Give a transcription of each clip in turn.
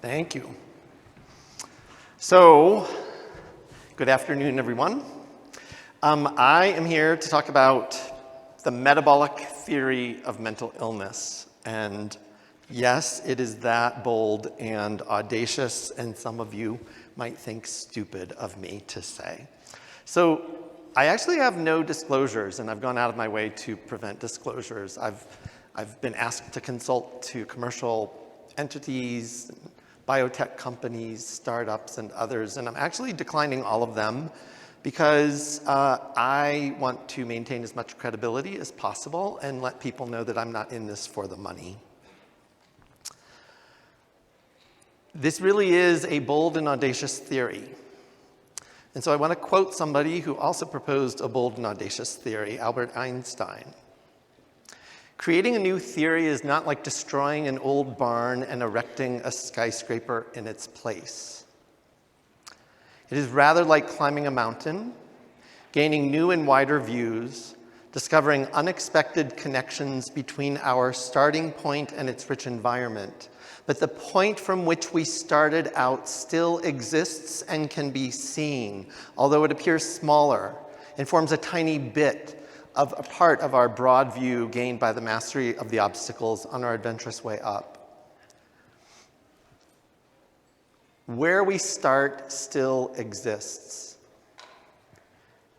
Thank you. So, good afternoon, everyone. I am here to talk about the metabolic theory of mental illness. And yes, it is that bold and audacious, and some of you might think stupid of me to say. So, I actually have no disclosures, and I've gone out of my way to prevent disclosures. I've been asked to consult to commercial entities, biotech companies, startups, and others, and I'm actually declining all of them because I want to maintain as much credibility as possible and let people know that I'm not in this for the money. This really is a bold and audacious theory. And so I want to quote somebody who also proposed a bold and audacious theory, Albert Einstein. Creating a new theory is not like destroying an old barn and erecting a skyscraper in its place. It is rather like climbing a mountain, gaining new and wider views, discovering unexpected connections between our starting point and its rich environment. But the point from which we started out still exists and can be seen, although it appears smaller and forms a tiny bit of a part of our broad view gained by the mastery of the obstacles on our adventurous way up. Where we start still exists.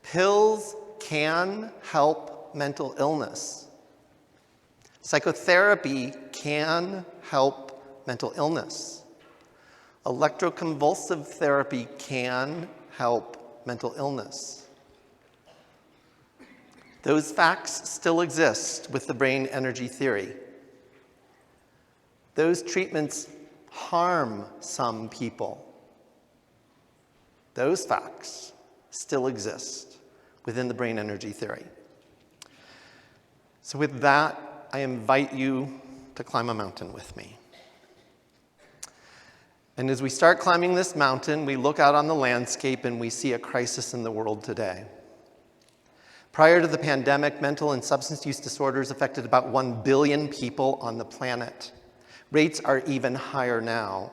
Pills can help mental illness. Psychotherapy can help mental illness. Electroconvulsive therapy can help mental illness. Those facts still exist with the brain energy theory. Those treatments harm some people. Those facts still exist within the brain energy theory. So with that, I invite you to climb a mountain with me. And as we start climbing this mountain, we look out on the landscape and we see a crisis in the world today. Prior to the pandemic, mental and substance use disorders affected about 1 billion people on the planet. Rates are even higher now.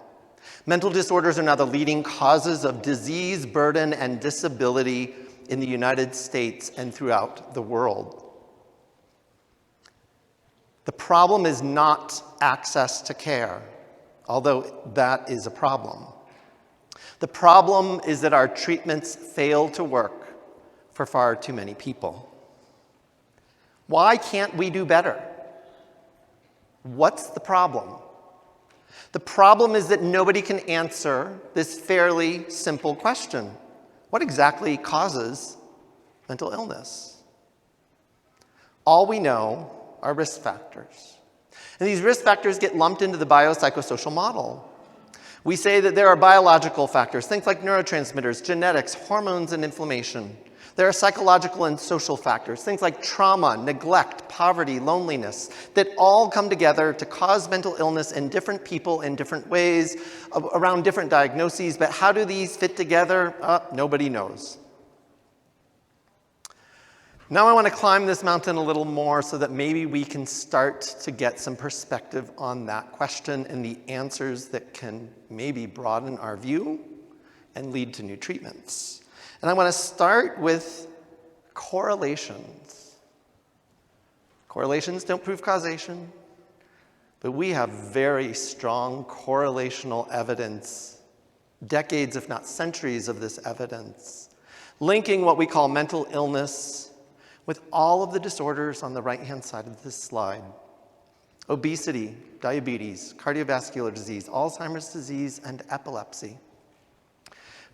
Mental disorders are now the leading causes of disease, burden, and disability in the United States and throughout the world. The problem is not access to care, although that is a problem. The problem is that our treatments fail to work for far too many people. Why can't we do better? What's the problem? The problem is that nobody can answer this fairly simple question. What exactly causes mental illness? All we know are risk factors. And these risk factors get lumped into the biopsychosocial model. We say that there are biological factors, things like neurotransmitters, genetics, hormones, and inflammation. There are psychological and social factors, things like trauma, neglect, poverty, loneliness, that all come together to cause mental illness in different people in different ways, around different diagnoses. But how do these fit together? Nobody knows. Now I want to climb this mountain a little more so that maybe we can start to get some perspective on that question and the answers that can maybe broaden our view and lead to new treatments. And I want to start with correlations. Correlations don't prove causation, but we have very strong correlational evidence, decades if not centuries of this evidence, linking what we call mental illness with all of the disorders on the right-hand side of this slide. Obesity, diabetes, cardiovascular disease, Alzheimer's disease, and epilepsy.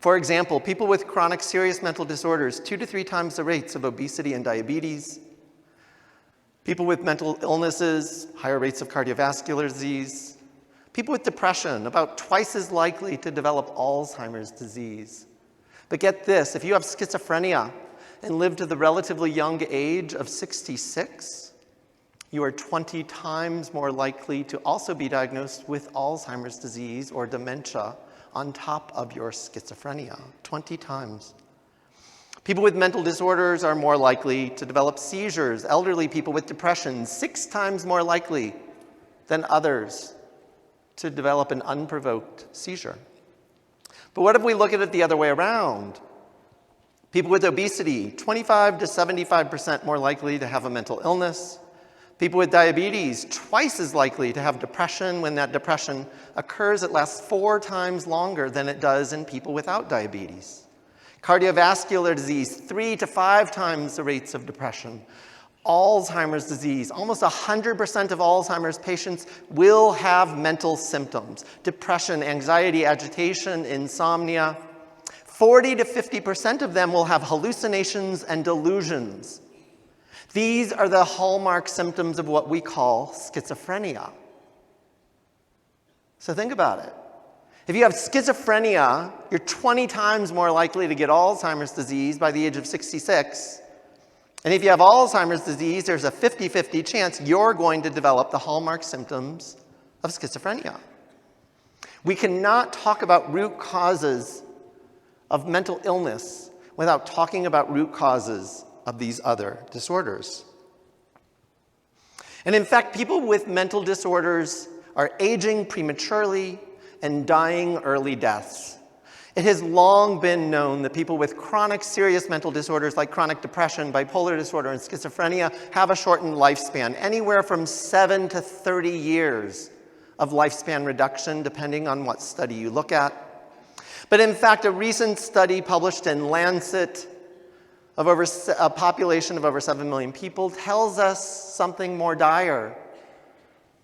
For example, people with chronic serious mental disorders, 2 to 3 times the rates of obesity and diabetes. People with mental illnesses, higher rates of cardiovascular disease. People with depression, about twice as likely to develop Alzheimer's disease. But get this, if you have schizophrenia and live to the relatively young age of 66, you are 20 times more likely to also be diagnosed with Alzheimer's disease or dementia on top of your schizophrenia, 20 times. People with mental disorders are more likely to develop seizures. Elderly people with depression, 6 times more likely than others. to develop an unprovoked seizure. But what if we look at it the other way around? People with obesity, 25 to 75% more likely to have a mental illness. People with diabetes, twice as likely to have depression when that depression occurs. It lasts 4 times longer than it does in people without diabetes. Cardiovascular disease, 3 to 5 times the rates of depression. Alzheimer's disease, almost 100% of Alzheimer's patients will have mental symptoms. Depression, anxiety, agitation, insomnia. 40 to 50% of them will have hallucinations and delusions. These are the hallmark symptoms of what we call schizophrenia. So think about it. If you have schizophrenia, you're 20 times more likely to get Alzheimer's disease by the age of 66. And if you have Alzheimer's disease, there's a 50-50 chance you're going to develop the hallmark symptoms of schizophrenia. We cannot talk about root causes of mental illness without talking about root causes of these other disorders. And in fact, people with mental disorders are aging prematurely and dying early deaths. It has long been known that people with chronic serious mental disorders like chronic depression, bipolar disorder, and schizophrenia have a shortened lifespan, anywhere from 7 to 30 years of lifespan reduction, depending on what study you look at. But in fact, a recent study published in Lancet of a population of over 7 million people tells us something more dire.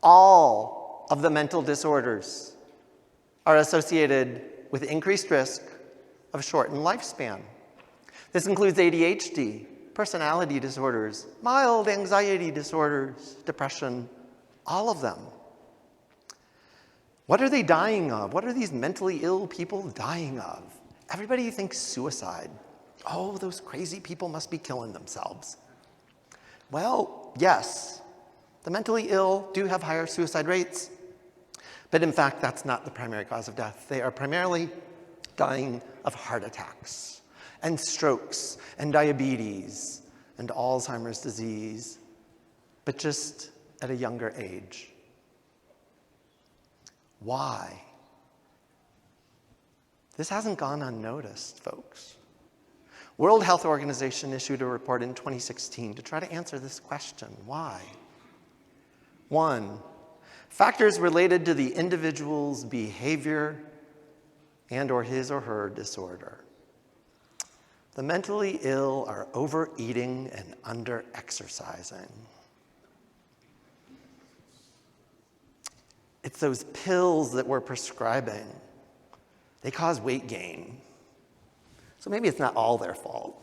All of the mental disorders are associated with increased risk of shortened lifespan. This includes ADHD, personality disorders, mild anxiety disorders, depression, all of them. What are they dying of? What are these mentally ill people dying of? Everybody thinks suicide. Oh, those crazy people must be killing themselves. Well, yes, the mentally ill do have higher suicide rates, but in fact, that's not the primary cause of death. They are primarily dying of heart attacks and strokes and diabetes and Alzheimer's disease, but just at a younger age. Why? This hasn't gone unnoticed, folks. World Health Organization issued a report in 2016 to try to answer this question. Why? 1, factors related to the individual's behavior and or his or her disorder. The mentally ill are overeating and under-exercising. It's those pills that we're prescribing. They cause weight gain. So maybe it's not all their fault.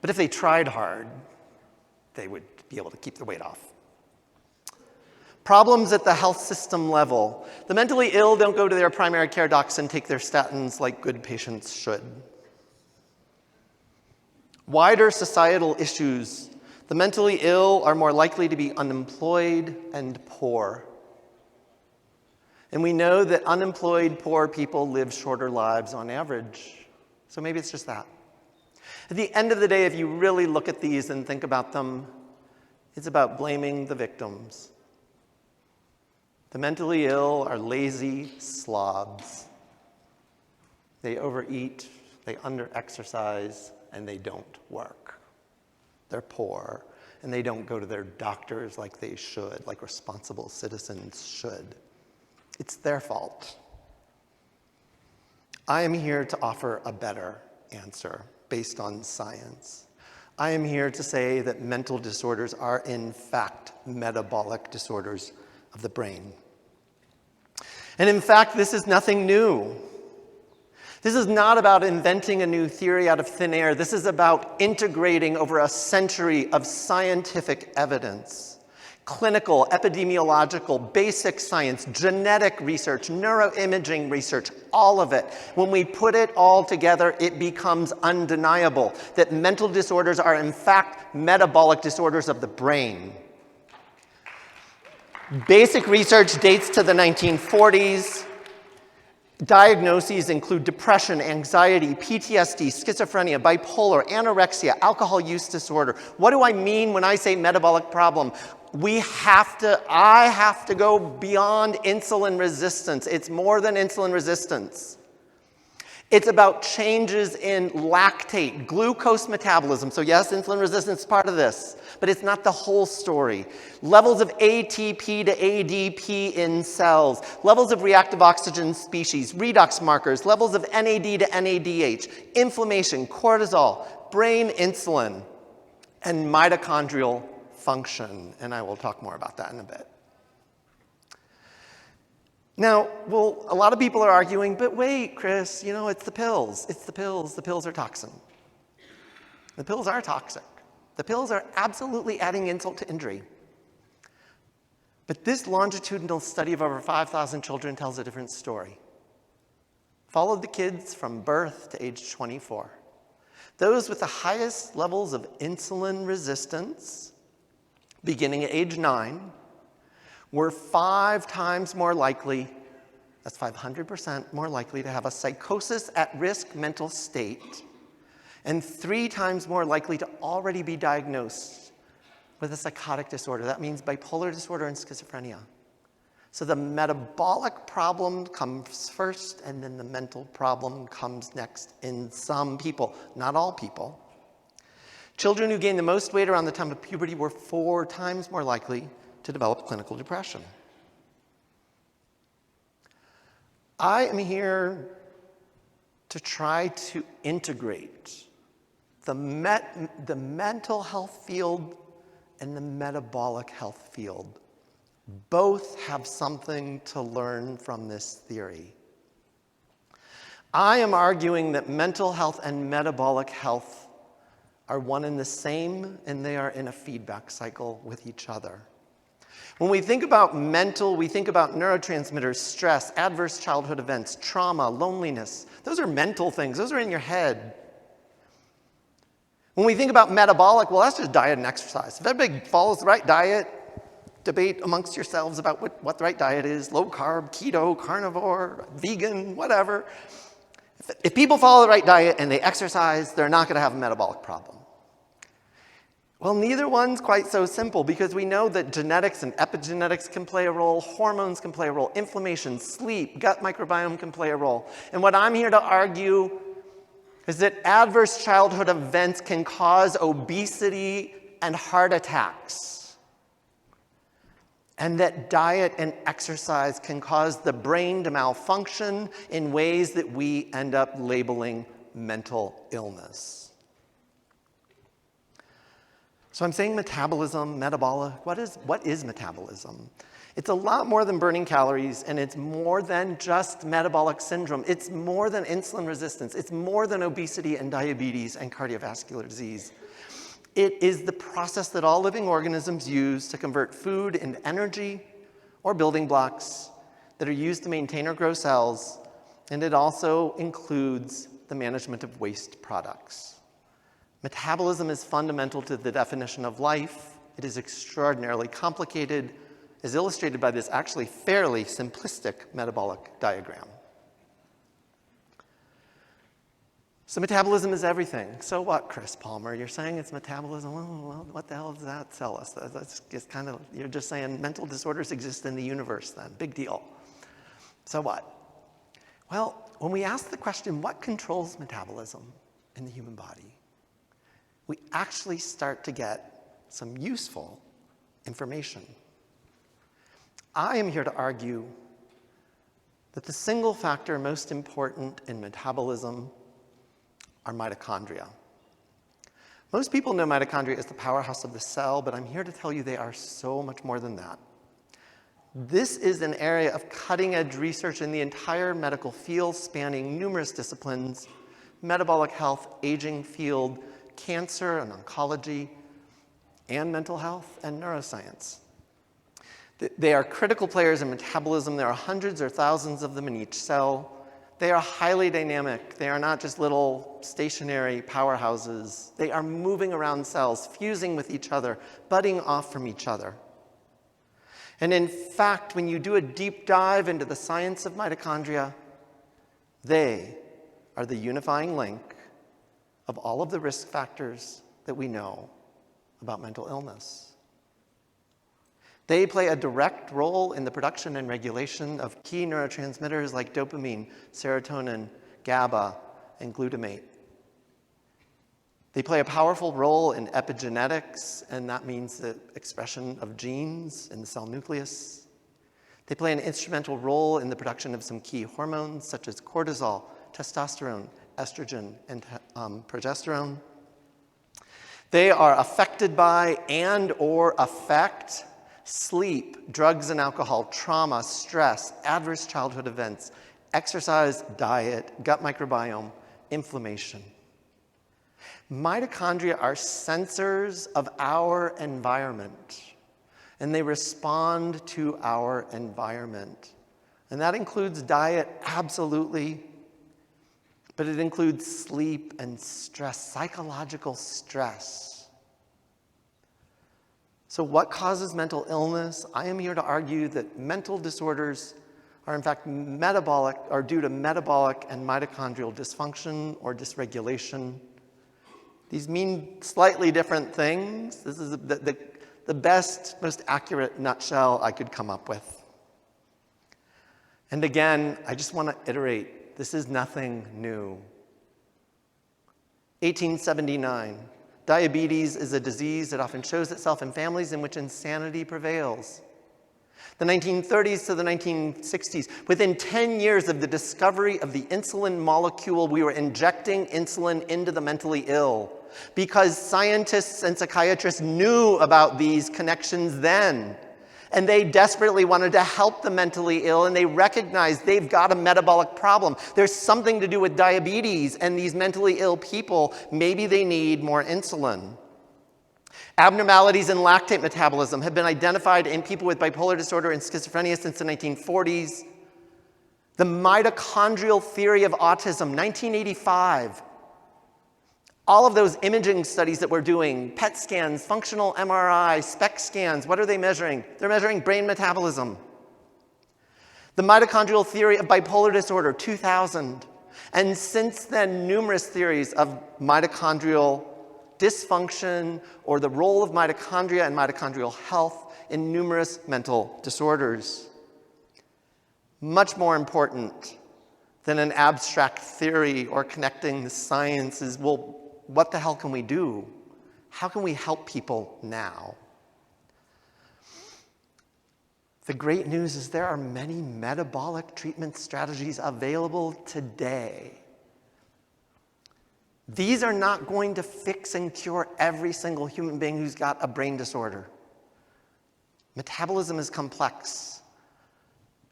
But if they tried hard, they would be able to keep the weight off. Problems at the health system level. The mentally ill don't go to their primary care docs and take their statins like good patients should. Wider societal issues. The mentally ill are more likely to be unemployed and poor. And we know that unemployed, poor people live shorter lives on average. So maybe it's just that. At the end of the day, if you really look at these and think about them, it's about blaming the victims. The mentally ill are lazy slobs. They overeat, they under-exercise, and they don't work. They're poor, and they don't go to their doctors like they should, like responsible citizens should. It's their fault. I am here to offer a better answer based on science. I am here to say that mental disorders are in fact metabolic disorders of the brain. And in fact, this is nothing new. This is not about inventing a new theory out of thin air. This is about integrating over a century of scientific evidence. Clinical, epidemiological, basic science, genetic research, neuroimaging research, all of it. When we put it all together, it becomes undeniable that mental disorders are in fact metabolic disorders of the brain. Basic research dates to the 1940s. Diagnoses include depression, anxiety, PTSD, schizophrenia, bipolar, anorexia, alcohol use disorder. What do I mean when I say metabolic problem? I have to go beyond insulin resistance. It's more than insulin resistance. It's about changes in lactate, glucose metabolism. So yes, insulin resistance is part of this, but it's not the whole story. Levels of ATP to ADP in cells, levels of reactive oxygen species, redox markers, levels of NAD to NADH, inflammation, cortisol, brain insulin, and mitochondrial function. And I will talk more about that in a bit. Now, well, a lot of people are arguing, but wait, Chris, you know, it's the pills. It's the pills. The pills are toxin. The pills are toxic. The pills are absolutely adding insult to injury. But this longitudinal study of over 5,000 children tells a different story. Followed the kids from birth to age 24. Those with the highest levels of insulin resistance, beginning at age 9, were 5 times more likely, that's 500% more likely to have a psychosis at risk mental state, and 3 times more likely to already be diagnosed with a psychotic disorder. That means bipolar disorder and schizophrenia. So the metabolic problem comes first, and then the mental problem comes next in some people, not all people. Children who gained the most weight around the time of puberty were 4 times more likely to develop clinical depression. I am here to try to integrate the mental health field and the metabolic health field. Both have something to learn from this theory. I am arguing that mental health and metabolic health are one and the same, and they are in a feedback cycle with each other. When we think about mental, we think about neurotransmitters, stress, adverse childhood events, trauma, loneliness. Those are mental things. Those are in your head. When we think about metabolic, well, that's just diet and exercise. If everybody follows the right diet, debate amongst yourselves about what the right diet is, low carb, keto, carnivore, vegan, whatever. If people follow the right diet and they exercise, they're not going to have a metabolic problem. Well, neither one's quite so simple, because we know that genetics and epigenetics can play a role, hormones can play a role, inflammation, sleep, gut microbiome can play a role. And what I'm here to argue is that adverse childhood events can cause obesity and heart attacks, and that diet and exercise can cause the brain to malfunction in ways that we end up labeling mental illness. So I'm saying metabolism, metabolic. What is metabolism? It's a lot more than burning calories, and it's more than just metabolic syndrome. It's more than insulin resistance. It's more than obesity and diabetes and cardiovascular disease. It is the process that all living organisms use to convert food into energy or building blocks that are used to maintain or grow cells, and it also includes the management of waste products. Metabolism is fundamental to the definition of life. It is extraordinarily complicated, as illustrated by this actually fairly simplistic metabolic diagram. So metabolism is everything. So what, Chris Palmer? You're saying it's metabolism? Well, what the hell does that tell us? That's just kind of, you're just saying mental disorders exist in the universe then. Big deal. So what? Well, when we ask the question, what controls metabolism in the human body, we actually start to get some useful information. I am here to argue that the single factor most important in metabolism are mitochondria. Most people know mitochondria as the powerhouse of the cell, but I'm here to tell you they are so much more than that. This is an area of cutting-edge research in the entire medical field, spanning numerous disciplines: metabolic health, aging field, cancer and oncology, and mental health and neuroscience. They are critical players in metabolism. There are hundreds or thousands of them in each cell. They are highly dynamic. They are not just little stationary powerhouses. They are moving around cells, fusing with each other, budding off from each other. And in fact, when you do a deep dive into the science of mitochondria, they are the unifying link of all of the risk factors that we know about mental illness. They play a direct role in the production and regulation of key neurotransmitters like dopamine, serotonin, GABA, and glutamate. They play a powerful role in epigenetics, and that means the expression of genes in the cell nucleus. They play an instrumental role in the production of some key hormones, such as cortisol, testosterone, estrogen, and progesterone. They are affected by and/or affect sleep, drugs and alcohol, trauma, stress, adverse childhood events, exercise, diet, gut microbiome, inflammation. Mitochondria are sensors of our environment, and they respond to our environment. And that includes diet, absolutely, but it includes sleep and stress, psychological stress. So what causes mental illness? I am here to argue that mental disorders are in fact metabolic, are due to metabolic and mitochondrial dysfunction or dysregulation. These mean slightly different things. This is the best, most accurate nutshell I could come up with. And again, I just want to iterate, this is nothing new. 1879, diabetes is a disease that often shows itself in families in which insanity prevails. The 1930s to the 1960s, within 10 years of the discovery of the insulin molecule, we were injecting insulin into the mentally ill because scientists and psychiatrists knew about these connections then. And they desperately wanted to help the mentally ill, and they recognized they've got a metabolic problem. There's something to do with diabetes, and these mentally ill people, maybe they need more insulin. Abnormalities in lactate metabolism have been identified in people with bipolar disorder and schizophrenia since the 1940s. The mitochondrial theory of autism, 1985. All of those imaging studies that we're doing, PET scans, functional MRI, SPECT scans, what are they measuring? They're measuring brain metabolism. The mitochondrial theory of bipolar disorder, 2000. And since then, numerous theories of mitochondrial dysfunction or the role of mitochondria and mitochondrial health in numerous mental disorders. Much more important than an abstract theory or connecting the science is, well, what the hell can we do? How can we help people now? The great news is there are many metabolic treatment strategies available today. These are not going to fix and cure every single human being who's got a brain disorder. Metabolism is complex,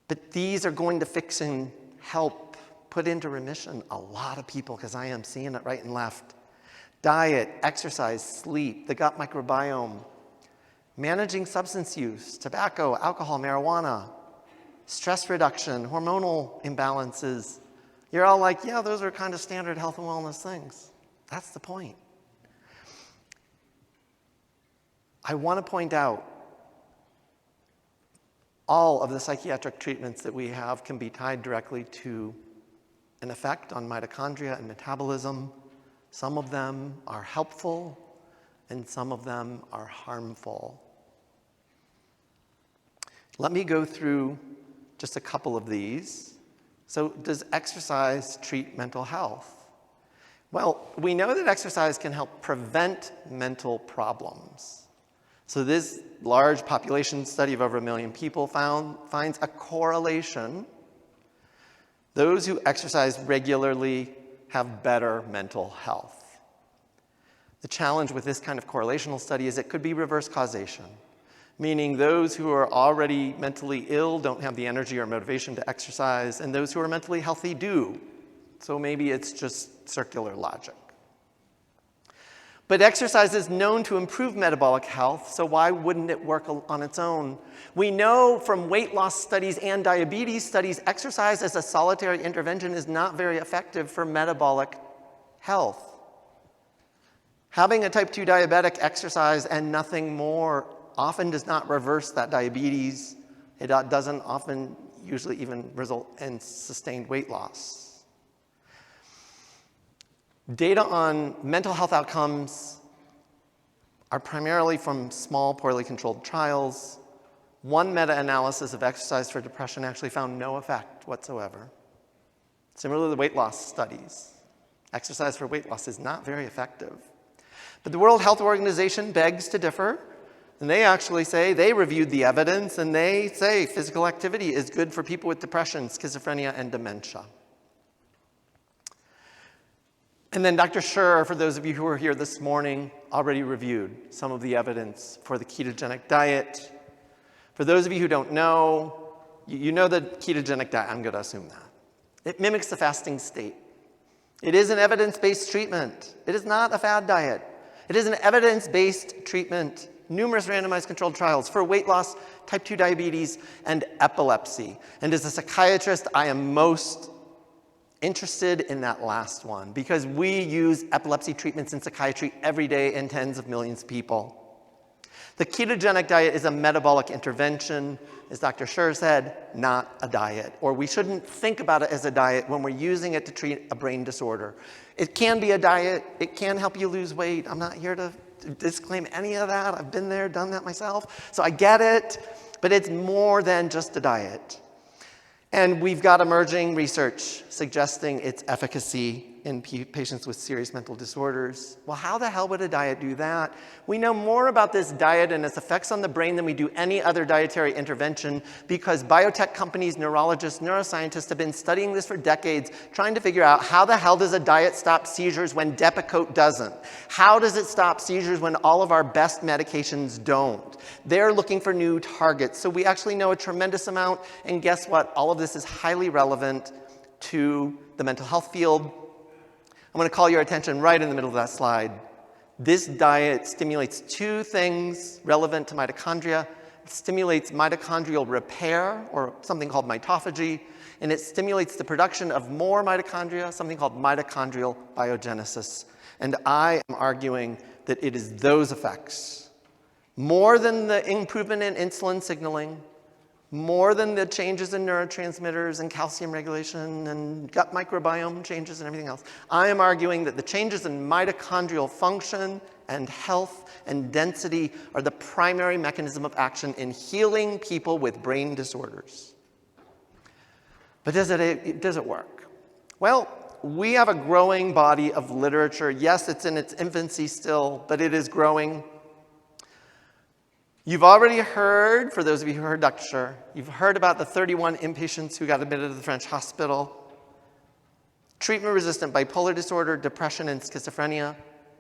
but these are going to fix and help put into remission a lot of people, because I am seeing it right and left. Diet, exercise, sleep, the gut microbiome, managing substance use, tobacco, alcohol, marijuana, stress reduction, hormonal imbalances. You're all like, yeah, those are kind of standard health and wellness things. That's the point. I want to point out all of the psychiatric treatments that we have can be tied directly to an effect on mitochondria and metabolism. Some of them are helpful, and some of them are harmful. Let me go through just a couple of these. So, does exercise treat mental health? Well, we know that exercise can help prevent mental problems. So this large population study of over 1 million people finds a correlation. Those who exercise regularly have better mental health. The challenge with this kind of correlational study is it could be reverse causation, meaning those who are already mentally ill don't have the energy or motivation to exercise, and those who are mentally healthy do. So maybe it's just circular logic. But exercise is known to improve metabolic health, so why wouldn't it work on its own? We know from weight loss studies and diabetes studies, exercise as a solitary intervention is not very effective for metabolic health. Having a type 2 diabetic exercise and nothing more often does not reverse that diabetes. It doesn't often usually even result in sustained weight loss. Data on mental health outcomes are primarily from small, poorly controlled trials. One meta-analysis of exercise for depression actually found no effect whatsoever. Similar to the weight loss studies, exercise for weight loss is not very effective. But the World Health Organization begs to differ, and they actually say they reviewed the evidence, and they say physical activity is good for people with depression, schizophrenia, and dementia. And then Dr. Scher, for those of you who are here this morning, already reviewed some of the evidence for the ketogenic diet. For those of you who don't know, you know the ketogenic diet, I'm going to assume that. It mimics the fasting state. It is an evidence-based treatment. It is not a fad diet. It is an evidence-based treatment. Numerous randomized controlled trials for weight loss, type 2 diabetes, and epilepsy. And as a psychiatrist, I am most interested in that last one because we use epilepsy treatments in psychiatry every day in tens of millions of people. The ketogenic diet is a metabolic intervention, as Dr. Scher said, not a diet. Or we shouldn't think about it as a diet when we're using it to treat a brain disorder. It can be a diet. It can help you lose weight. I'm not here to disclaim any of that. I've been there, done that myself. So I get it, but it's more than just a diet. And we've got emerging research suggesting its efficacy in patients with serious mental disorders. Well, how the hell would a diet do that? We know more about this diet and its effects on the brain than we do any other dietary intervention because biotech companies, neurologists, neuroscientists have been studying this for decades, trying to figure out how the hell does a diet stop seizures when Depakote doesn't? How does it stop seizures when all of our best medications don't? They're looking for new targets. So we actually know a tremendous amount, and guess what? All of this is highly relevant to the mental health field. I'm going to call your attention right in the middle of that slide. This diet stimulates two things relevant to mitochondria. It stimulates mitochondrial repair, or something called mitophagy, and it stimulates the production of more mitochondria, something called mitochondrial biogenesis. And I am arguing that it is those effects, more than the improvement in insulin signaling, more than the changes in neurotransmitters and calcium regulation and gut microbiome changes and everything else. I am arguing that the changes in mitochondrial function and health and density are the primary mechanism of action in healing people with brain disorders. But does it work? Well, we have a growing body of literature. Yes, it's in its infancy still, but it is growing. You've already heard, for those of you who heard Dr. Scher, you've heard about the 31 inpatients who got admitted to the French hospital. Treatment-resistant bipolar disorder, depression, and schizophrenia,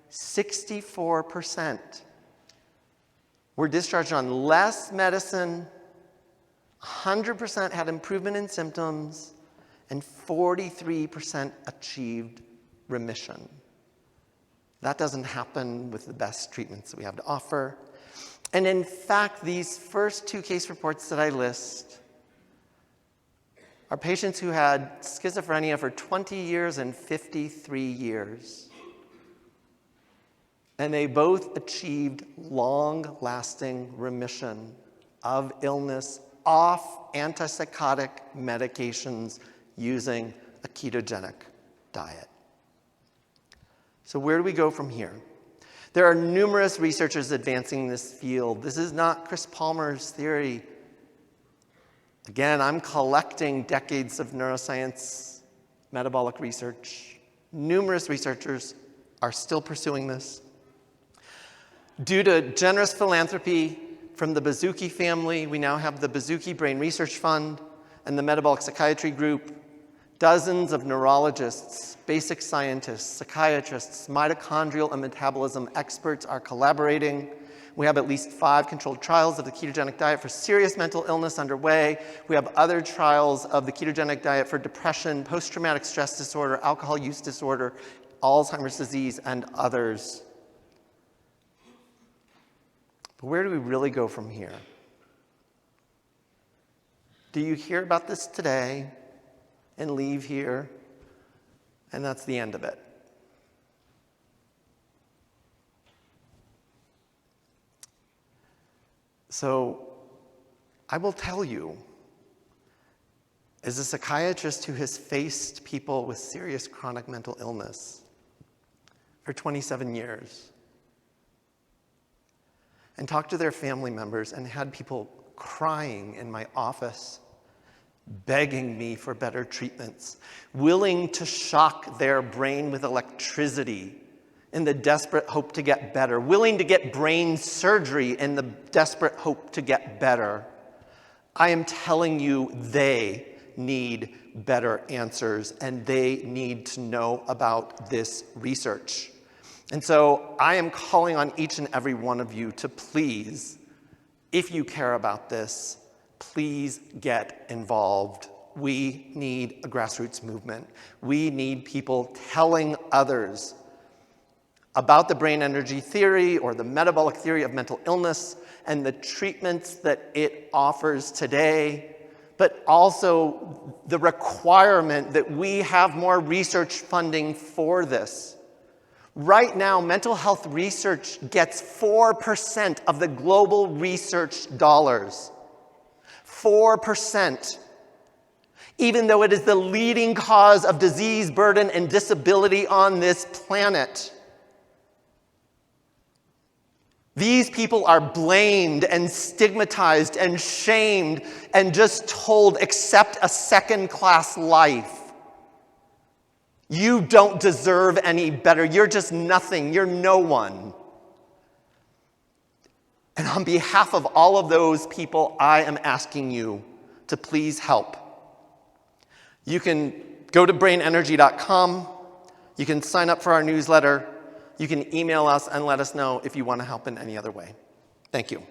64% were discharged on less medicine, 100% had improvement in symptoms, and 43% achieved remission. That doesn't happen with the best treatments that we have to offer. And in fact, these first two case reports that I list are patients who had schizophrenia for 20 years and 53 years. And they both achieved long-lasting remission of illness off antipsychotic medications using a ketogenic diet. So where do we go from here? There are numerous researchers advancing this field. This is not Chris Palmer's theory. Again, I'm collecting decades of neuroscience, metabolic research. Numerous researchers are still pursuing this. Due to generous philanthropy from the Bazuki family, we now have the Bazuki Brain Research Fund and the Metabolic Psychiatry Group. Dozens of neurologists, basic scientists, psychiatrists, mitochondrial and metabolism experts are collaborating. We have at least 5 controlled trials of the ketogenic diet for serious mental illness underway. We have other trials of the ketogenic diet for depression, post-traumatic stress disorder, alcohol use disorder, Alzheimer's disease, and others. But where do we really go from here? Do you hear about this today and leave here, and that's the end of it? So I will tell you, as a psychiatrist who has faced people with serious chronic mental illness for 27 years and talked to their family members and had people crying in my office, begging me for better treatments, willing to shock their brain with electricity in the desperate hope to get better, willing to get brain surgery in the desperate hope to get better. I am telling you, they need better answers, and they need to know about this research. And so I am calling on each and every one of you to please, if you care about this, please get involved. We need a grassroots movement. We need people telling others about the brain energy theory or the metabolic theory of mental illness and the treatments that it offers today, but also the requirement that we have more research funding for this. Right now, mental health research gets 4% of the global research dollars. 4%. Even though it is the leading cause of disease burden and disability on this planet. These people are blamed and stigmatized and shamed and just told, accept a second-class life. You don't deserve any better. You're just nothing. You're no one. And on behalf of all of those people, I am asking you to please help. You can go to brainenergy.com. You can sign up for our newsletter. You can email us and let us know if you want to help in any other way. Thank you.